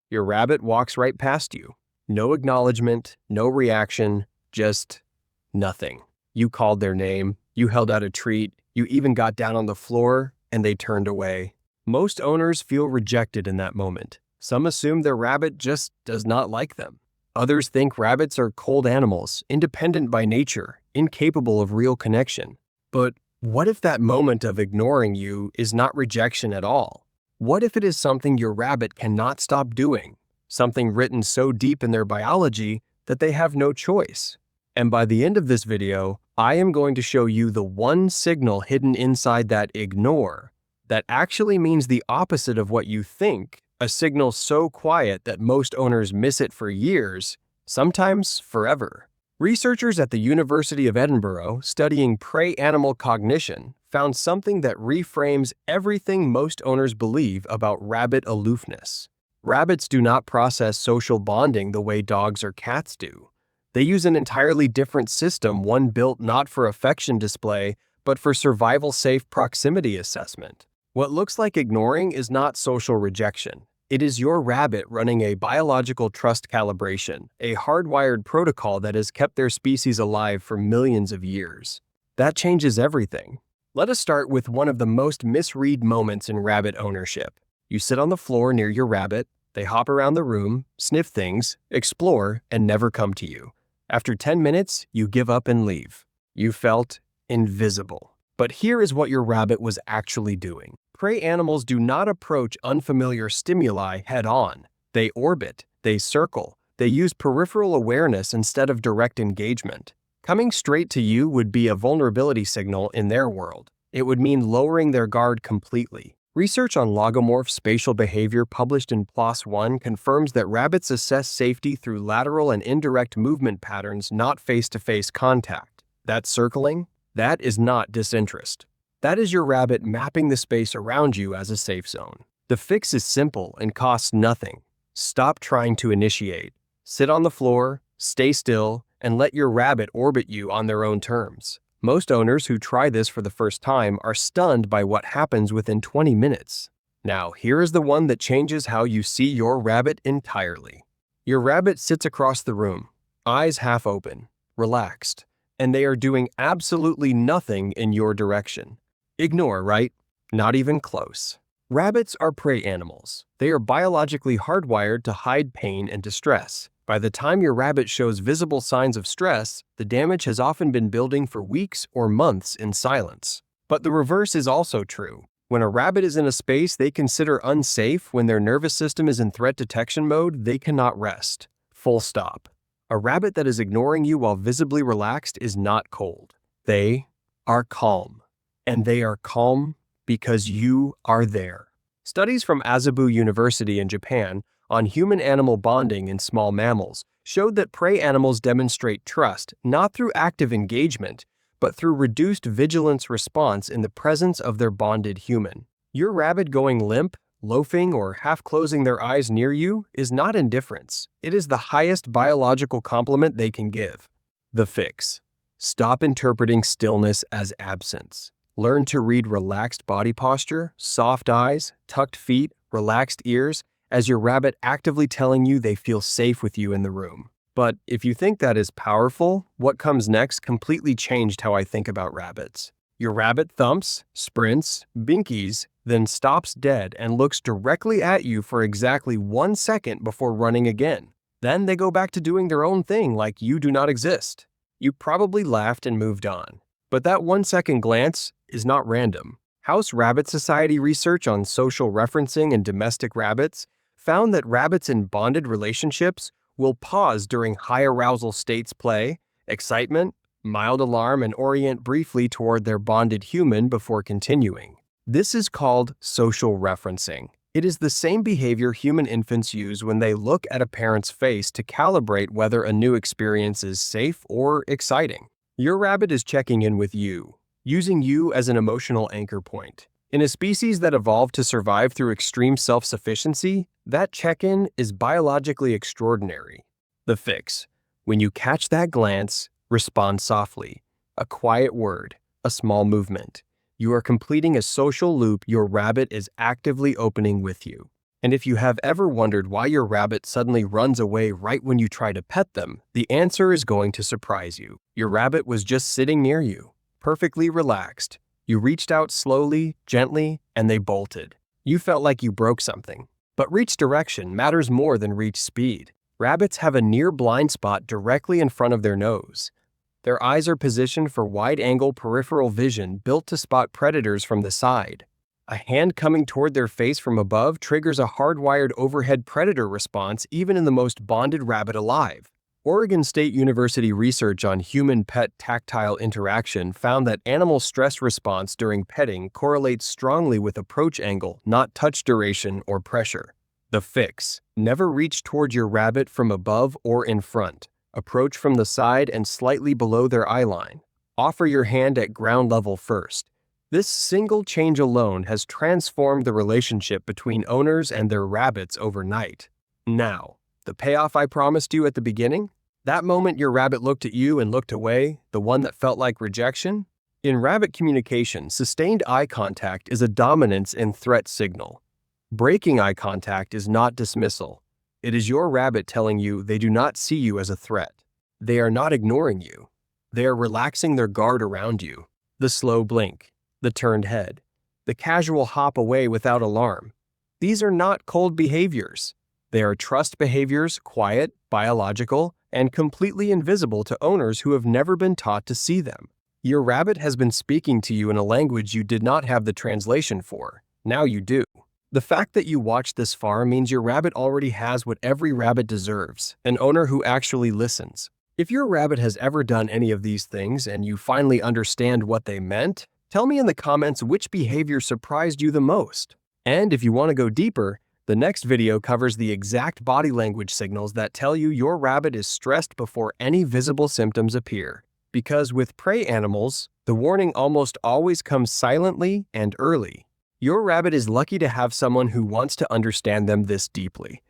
Your rabbit walks right past you. No acknowledgement, no reaction, just nothing. You called their name, you held out a treat, you even got down on the floor, and they turned away. Most owners feel rejected in that moment. Some assume their rabbit just does not like them. Others think rabbits are cold animals, independent by nature, incapable of real connection. But what if that moment of ignoring you is not rejection at all? What if it is something your rabbit cannot stop doing? Something written so deep in their biology that they have no choice. And by the end of this video, I am going to show you the one signal hidden inside that ignore that actually means the opposite of what you think, a signal so quiet that most owners miss it for years, sometimes forever. Researchers at the University of Edinburgh studying prey animal cognition found something that reframes everything most owners believe about rabbit aloofness. Rabbits do not process social bonding the way dogs or cats do. They use an entirely different system, one built not for affection display, but for survival-safe proximity assessment. What looks like ignoring is not social rejection. It is your rabbit running a biological trust calibration, a hardwired protocol that has kept their species alive for millions of years. That changes everything. Let us start with one of the most misread moments in rabbit ownership. You sit on the floor near your rabbit, they hop around the room, sniff things, explore, and never come to you. After 10 minutes, you give up and leave. You felt invisible. But here is what your rabbit was actually doing. Prey animals do not approach unfamiliar stimuli head-on. They orbit, they circle, they use peripheral awareness instead of direct engagement. Coming straight to you would be a vulnerability signal in their world. It would mean lowering their guard completely. Research on logomorph spatial behavior published in PLOS One confirms that rabbits assess safety through lateral and indirect movement patterns, not face-to-face contact. That circling? That is not disinterest. That is your rabbit mapping the space around you as a safe zone. The fix is simple and costs nothing. Stop trying to initiate. Sit on the floor, stay still, and let your rabbit orbit you on their own terms. Most owners who try this for the first time are stunned by what happens within 20 minutes. Now, here is the one that changes how you see your rabbit entirely. Your rabbit sits across the room, eyes half open, relaxed, and they are doing absolutely nothing in your direction. Ignore, right? Not even close. Rabbits are prey animals. They are biologically hardwired to hide pain and distress. By the time your rabbit shows visible signs of stress, the damage has often been building for weeks or months in silence. But the reverse is also true. When a rabbit is in a space they consider unsafe, when their nervous system is in threat detection mode, they cannot rest. Full stop. A rabbit that is ignoring you while visibly relaxed is not cold. They are calm. And they are calm because you are there. Studies from Azabu University in Japan on human-animal bonding in small mammals showed that prey animals demonstrate trust not through active engagement, but through reduced vigilance response in the presence of their bonded human. Your rabbit going limp, loafing, or half closing their eyes near you is not indifference. It is the highest biological compliment they can give. The fix. Stop interpreting stillness as absence. Learn to read relaxed body posture, soft eyes, tucked feet, relaxed ears, as your rabbit actively telling you they feel safe with you in the room. But if you think that is powerful, what comes next completely changed how I think about rabbits. Your rabbit thumps, sprints, binkies, then stops dead and looks directly at you for exactly 1 second before running again. Then they go back to doing their own thing like you do not exist. You probably laughed and moved on. But that 1-second glance is not random. House Rabbit Society research on social referencing and domestic rabbits found that rabbits in bonded relationships will pause during high arousal states play, excitement, mild alarm, and orient briefly toward their bonded human before continuing. This is called social referencing. It is the same behavior human infants use when they look at a parent's face to calibrate whether a new experience is safe or exciting. Your rabbit is checking in with you, using you as an emotional anchor point. In a species that evolved to survive through extreme self-sufficiency, that check-in is biologically extraordinary. The fix. When you catch that glance, respond softly. A quiet word, a small movement. You are completing a social loop your rabbit is actively opening with you. And if you have ever wondered why your rabbit suddenly runs away right when you try to pet them, the answer is going to surprise you. Your rabbit was just sitting near you, perfectly relaxed. You reached out slowly, gently, and they bolted. You felt like you broke something. But reach direction matters more than reach speed. Rabbits have a near blind spot directly in front of their nose. Their eyes are positioned for wide-angle peripheral vision built to spot predators from the side. A hand coming toward their face from above triggers a hardwired overhead predator response even in the most bonded rabbit alive. Oregon State University research on human-pet tactile interaction found that animal stress response during petting correlates strongly with approach angle, not touch duration or pressure. The fix: never reach toward your rabbit from above or in front. Approach from the side and slightly below their eye line. Offer your hand at ground level first. This single change alone has transformed the relationship between owners and their rabbits overnight. Now, the payoff I promised you at the beginning? That moment your rabbit looked at you and looked away, the one that felt like rejection? In rabbit communication, sustained eye contact is a dominance in threat signal. Breaking eye contact is not dismissal. It is your rabbit telling you they do not see you as a threat. They are not ignoring you. They are relaxing their guard around you. The slow blink, the turned head, the casual hop away without alarm. These are not cold behaviors. They are trust behaviors, quiet, biological, and completely invisible to owners who have never been taught to see them. Your rabbit has been speaking to you in a language you did not have the translation for. Now you do. The fact that you watched this far means your rabbit already has what every rabbit deserves: an owner who actually listens. If your rabbit has ever done any of these things and you finally understand what they meant, tell me in the comments which behavior surprised you the most. And if you want to go deeper, the next video covers the exact body language signals that tell you your rabbit is stressed before any visible symptoms appear. Because with prey animals, the warning almost always comes silently and early. Your rabbit is lucky to have someone who wants to understand them this deeply.